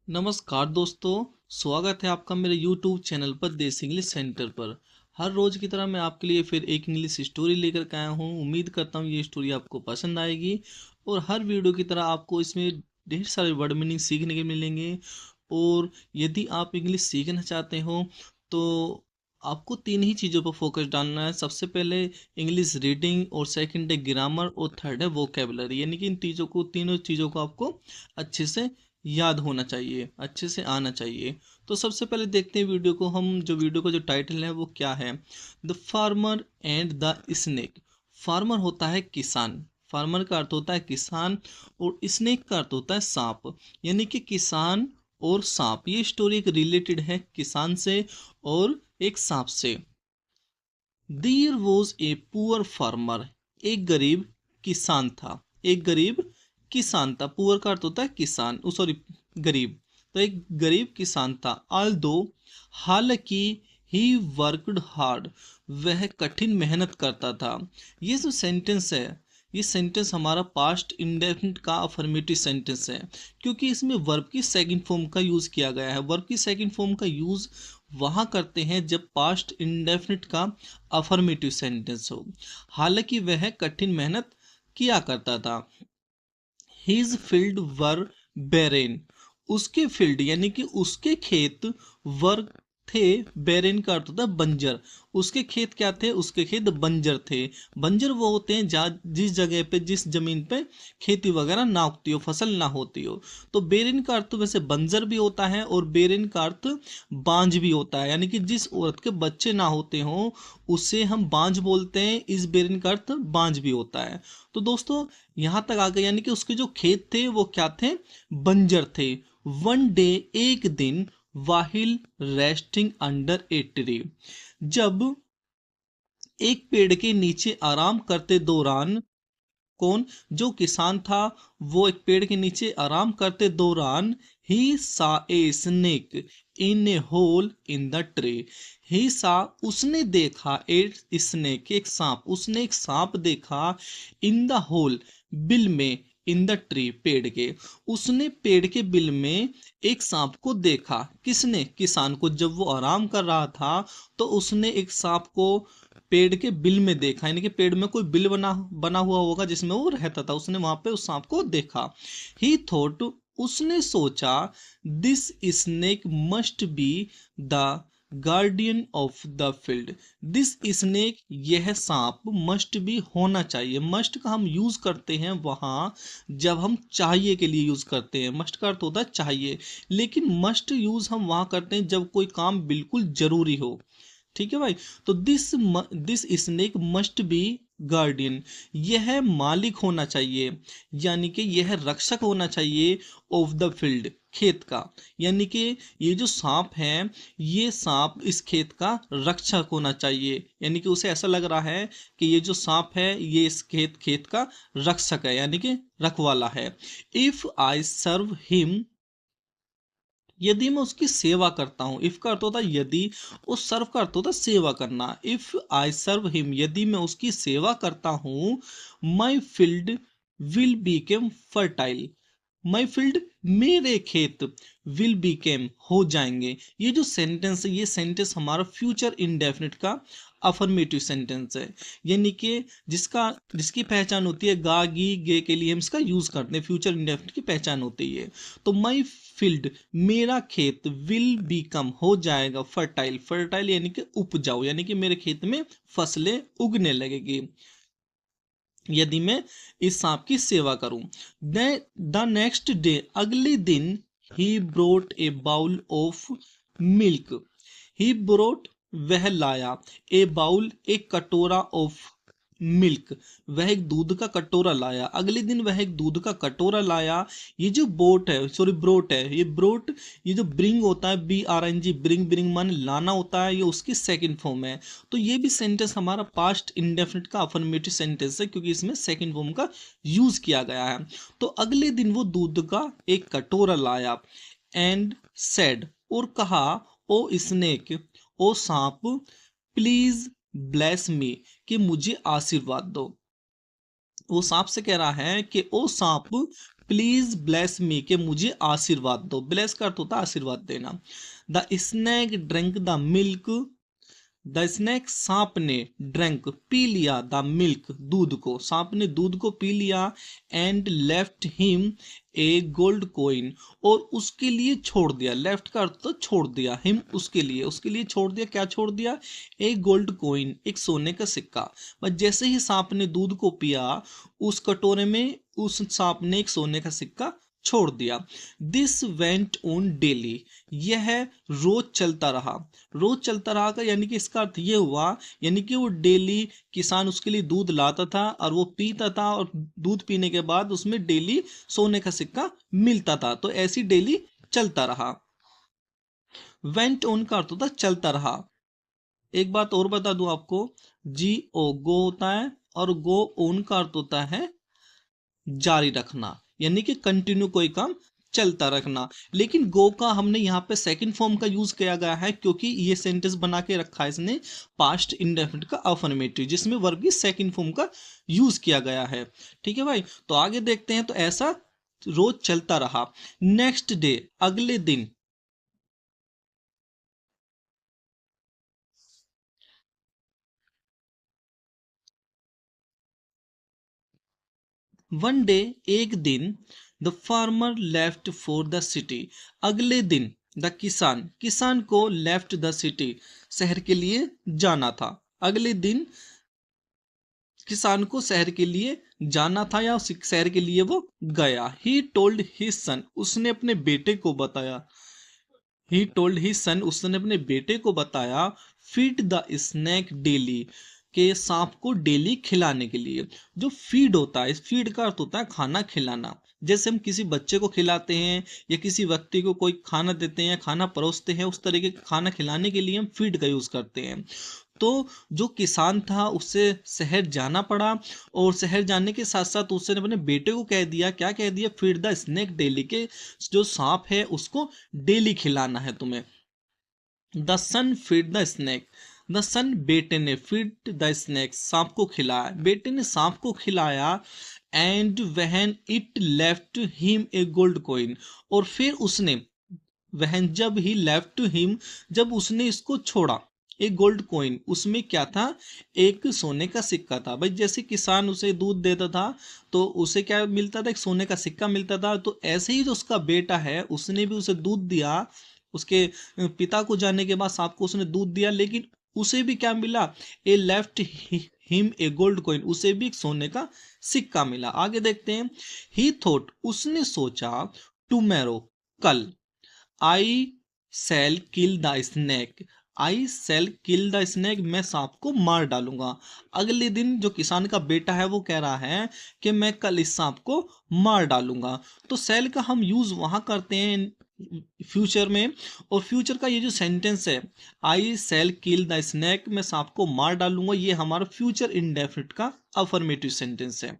नमस्कार दोस्तों। स्वागत है आपका मेरे YouTube चैनल पर देसी इंग्लिश सेंटर पर। हर रोज़ की तरह मैं आपके लिए फिर एक इंग्लिश स्टोरी लेकर के आया हूँ। उम्मीद करता हूँ ये स्टोरी आपको पसंद आएगी और हर वीडियो की तरह आपको इसमें ढेर सारे वर्ड मीनिंग सीखने के मिलेंगे। और यदि आप इंग्लिश सीखना चाहते हो तो आपको तीन ही चीज़ों पर फोकस डालना है। सबसे पहले इंग्लिश रीडिंग, और सेकंड है ग्रामर, और थर्ड है वोकेबलरी। यानी कि इन तीनों चीज़ों को आपको अच्छे से याद होना चाहिए, अच्छे से आना चाहिए। तो सबसे पहले देखते हैं वीडियो को। वीडियो का जो टाइटल है वो क्या है, the farmer and the snake. Farmer होता है किसान, फार्मर का अर्थ होता है किसान, और स्नेक का अर्थ होता है सांप। यानी कि किसान और सांप, ये स्टोरी एक रिलेटेड है किसान से और एक सांप से। There was a poor farmer, एक गरीब किसान था। एक गरीब किसान था। पुअर का अर्थ होता है किसान, सॉरी गरीब। तो एक गरीब किसान था। ऑल्दो, हालांकि, ही वर्कड हार्ड, वह कठिन मेहनत करता था। ये जो सेंटेंस है, ये सेंटेंस हमारा पास्ट इंडेफिनिट का अफर्मेटिव सेंटेंस है, क्योंकि इसमें वर्ब की सेकंड फॉर्म का यूज किया गया है। वर्ब की सेकंड फॉर्म का यूज वहां करते हैं जब पास्ट इंडेफिनिट का अफर्मेटिव सेंटेंस हो। हालांकि वह कठिन मेहनत किया करता था। हिज फील्ड वर बेरेन, उसके फील्ड यानी कि उसके खेत वर थे। बेरेन का अर्थ होता है बंजर। उसके खेत क्या थे? उसके खेत बंजर थे। बंजर वो होते हैं जहाँ जिस जगह पे, जिस जमीन पे खेती वगैरह ना उगती हो, फसल ना होती हो। तो बेरेन का अर्थ वैसे बंजर भी होता है और बेरेन का अर्थ बांझ भी होता है। यानी कि जिस औरत के बच्चे ना होते हों उसे हम बांझ बोलते हैं। इस बेरेन का अर्थ बांझ भी होता है। तो दोस्तों यहां तक आ गए, यानी कि उसके जो खेत थे वो क्या थे? बंजर थे। वन डे, एक दिन, वाहिल रेस्टिंग अंडर ए ट्री, जब एक पेड़ के नीचे आराम करते दौरान, कौन? जो किसान था, वो एक पेड़ के नीचे आराम करते दौरान, he saw a snake in a hole in the tree. He saw, उसने देखा, ए स्नेक, एक सांप, उसने एक सांप देखा, इन द होल, बिल में, इन द ट्री, पेड़ के। उसने पेड़ के बिल में एक सांप को देखा। किसने? किसान को। जब वो आराम कर रहा था तो उसने एक सांप को पेड़ के बिल में देखा। यानी कि पेड़ में कोई बिल बना बना हुआ होगा जिसमें वो रहता था। उसने वहां पे उस सांप को देखा। ही थॉट, उसने सोचा, this snake must be the guardian of the field. This snake, यह सांप, मस्ट बी, होना चाहिए। मस्ट का हम यूज करते हैं वहां जब हम चाहिए के लिए यूज करते हैं। मस्ट का अर्थ होता है चाहिए, लेकिन मस्ट यूज हम वहां करते हैं जब कोई काम बिल्कुल जरूरी हो। ठीक है भाई। तो this snake must be guardian, यह मालिक होना चाहिए, यानी कि यह रक्षक होना चाहिए, ऑफ द फील्ड, खेत का। यानी कि ये जो सांप है, ये सांप इस खेत का रक्षक होना चाहिए। यानी कि उसे ऐसा लग रहा है कि ये जो सांप है ये इस खेत का रक्षक है, यानी कि रखवाला है। इफ आई सर्व हिम, यदि मैं उसकी सेवा करता हूं। इफ का अर्थ होता है यदि, और सर्व का अर्थ होता है सेवा करना। इफ आई सर्व हिम, यदि मैं उसकी सेवा करता हूं, my field will Beckham fertile. My field, मेरे खेत, विल बीकेम, हो जाएंगे। ये जो सेंटेंस है, ये सेंटेंस हमारा फ्यूचर इंडेफिनिट का अफर्मेटिव सेंटेंस है। यानी कि जिसकी पहचान होती है गा, गी, गे के लिए हम इसका यूज करते हैं। फ्यूचर इंडेफिनिट की पहचान होती है। तो माई फील्ड, मेरा खेत, विल बीकम, हो जाएगा, फर्टाइल। फर्टाइल यानी कि उपजाऊ, यानी कि मेरे खेत में फसलें उगने लगेगी यदि मैं इस सांप की सेवा करूं। द नेक्स्ट डे, अगले दिन, he brought a bowl of milk. He brought, वह लाया, ए बाउल, एक कटोरा, ऑफ मिल्क, वह एक दूध का कटोरा लाया। अगले दिन वह एक दूध का कटोरा लाया। ये जो बोट है, सॉरी ब्रोट है, ये ब्रोट, ये जो ब्रिंग होता है, BRING, ब्रिंग, ब्रिंग मान लाना होता है, ये उसकी सेकंड फॉर्म है। तो ये भी सेंटेंस हमारा पास्ट इंडेफिनिट का अफर्मेटिव सेंटेंस है, क्योंकि इसमें सेकंड फॉर्म का यूज किया गया है। तो अगले दिन वो दूध का एक कटोरा लाया, एंड सेड, और कहा, ओ स्नेक, ओ सांप, प्लीज ब्लेस मी, कि मुझे आशीर्वाद दो। वो सांप से कह रहा है कि ओ सांप, प्लीज ब्लेस मी, के मुझे आशीर्वाद दो। ब्लेस का अर्थ होता है आशीर्वाद देना। The snake drink the milk, the snake सांप ने, ड्रैंक पी लिया, द मिल्क दूध को, सांप ने दूध को पी लिया, and left him a gold coin, और उसके लिए छोड़ दिया। लेफ्ट का अर्थ तो छोड़ दिया, हिम उसके लिए छोड़ दिया। क्या छोड़ दिया? ए गोल्ड कोइन, एक सोने का सिक्का। बस जैसे ही सांप ने दूध को पिया, उस कटोरे में उस सांप ने एक सोने का सिक्का छोड़ दिया। दिस वेंट ऑन डेली, यह रोज चलता रहा। रोज चलता रहा का यानी कि इसका अर्थ ये हुआ, यानी कि वो डेली किसान उसके लिए दूध लाता था और वो पीता था, और दूध पीने के बाद उसमें डेली सोने का सिक्का मिलता था। तो ऐसी डेली चलता रहा। वेंट ऑन का अर्थ होता है चलता रहा। एक बात और बता दूं आपको, जी ओ गो होता है, और गो ऑन का अर्थ होता है जारी रखना, यानी कि कंटिन्यू कोई काम चलता रखना। लेकिन गो का हमने यहाँ पे सेकंड फॉर्म का यूज किया गया है, क्योंकि ये सेंटेंस बना के रखा है इसने पास्ट इंडेफिनिट का अफर्मेटिव, जिसमें वर्ब की सेकंड फॉर्म का यूज किया गया है। ठीक है भाई, तो आगे देखते हैं। तो ऐसा रोज चलता रहा। नेक्स्ट डे, अगले दिन। वन डे, एक दिन। The farmer left for the city, अगले दिन। द किसान को लेफ्ट द सिटी, शहर के लिए जाना था। अगले दिन किसान को शहर के लिए जाना था, या शहर के लिए वो गया। ही टोल्ड हिज सन, उसने अपने बेटे को बताया। ही टोल्ड हिज सन, उसने अपने बेटे को बताया। फीड द स्नैक डेली, के सांप को डेली खिलाने के लिए। जो फीड होता है, इस फीड का अर्थ होता है खाना खिलाना। जैसे हम किसी बच्चे को खिलाते हैं या किसी व्यक्ति को कोई खाना देते हैं या खाना परोसते हैं, उस तरीके का खाना खिलाने के लिए हम फीड का यूज करते हैं। तो जो किसान था उससे शहर जाना पड़ा, और शहर जाने के साथ साथ उसने अपने बेटे को कह दिया, क्या कह दिया? फीड द स्नेक डेली, के जो सांप है उसको डेली खिलाना है तुम्हें। The son feed the snake, the son बेटे ने, फीड द स्नेक सांप को खिलाया, बेटे ने सांप को खिलाया। एंड वहन it left him a gold coin, और फिर उसने, वहन जब ही लेफ्ट हिम, जब उसने इसको छोड़ा, एक गोल्ड कॉइन, उसमें क्या था? एक सोने का सिक्का था। भाई जैसे किसान उसे दूध देता था तो उसे क्या मिलता था? एक सोने का सिक्का मिलता था। तो ऐसे ही जो उसका बेटा है उसने भी उसे दूध दिया, उसके पिता को जाने के बाद सांप को उसने दूध दिया, लेकिन उसे भी क्या मिला? He left him a gold coin, उसे भी एक सोने का सिक्का मिला। आगे देखते हैं। ही थॉट, उसने सोचा, टुमेरो, कल, I shall kill the snake, I shall kill the snake, मैं सांप को मार डालूंगा। अगले दिन जो किसान का बेटा है वो कह रहा है कि मैं कल इस सांप को मार डालूंगा। तो सेल का हम यूज वहां करते हैं फ्यूचर में, और फ्यूचर का ये जो सेंटेंस है, आई सेल किल द स्नेक, मैं सांप को मार डालूंगा, ये हमारा फ्यूचर इंडेफिनिट का अफर्मेटिव सेंटेंस है।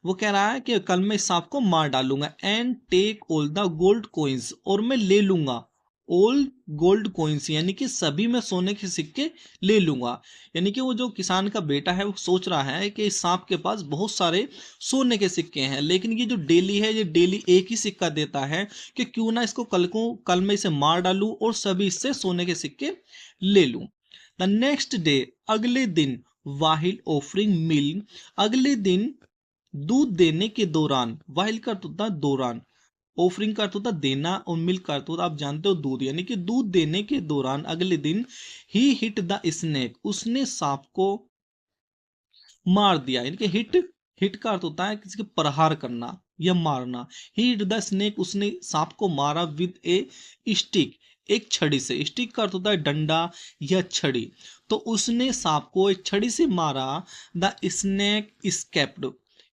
वो कह रहा है कि कल मैं इस सांप को मार डालूंगा। And take all the gold coins, और मैं ले लूंगा ऑल गोल्ड कोइंस, यानी कि सभी मैं सोने के सिक्के ले लूंगा। यानी कि वो जो किसान का बेटा है वो सोच रहा है कि इस सांप के पास बहुत सारे सोने के सिक्के हैं, लेकिन ये जो डेली है ये डेली एक ही सिक्का देता है, कि क्यों ना इसको कल मैं इसे मार डालूं और सभी इससे सोने के सिक्के ले लूं। द नेक्स्ट डे, अगले दिन। वाहिल ऑफरिंग मिल्क, अगले दिन दूध देने के दौरान। वाहिल का अर्थ होता है दौरान, ऑफरिंग का अर्थ होता है देना, और मिल्क का अर्थ होता है आप जानते हो दूध, यानी कि दूध देने के दौरान अगले दिन। ही हिट द स्नेक, उसने सांप को मार दिया। यानी कि हिट, हिट का अर्थ होता है किसी के प्रहार करना या मारना। ही हिट द स्नेक, उसने सांप को मारा विद ए स्टिक, एक छड़ी से। स्टिक का अर्थ होता है डंडा या छड़ी। तो उसने सांप को एक छड़ी से मारा। द स्नेक स्केप्ड,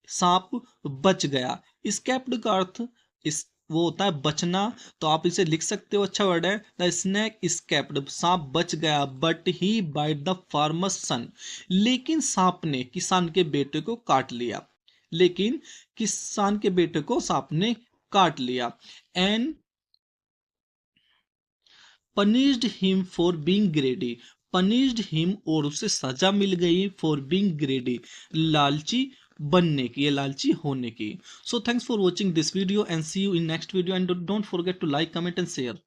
सांप बच गया। स्केप्ड का अर्थ इस वो होता है बचना, तो आप इसे लिख सकते हो, अच्छा वर्ड है। द स्नेक स्केप्ड, सांप बच गया। But he bite the farmer's son, लेकिन सांप ने किसान के बेटे को काट लिया। लेकिन किसान के बेटे को सांप ने काट लिया। And punished him for being ग्रेडी, punished him, और उसे सजा मिल गई, फॉर बीइंग ग्रेडी, लालची बनने की, ये लालची होने की। So thanks for watching this video and see you in next video and don't forget to like, comment and share.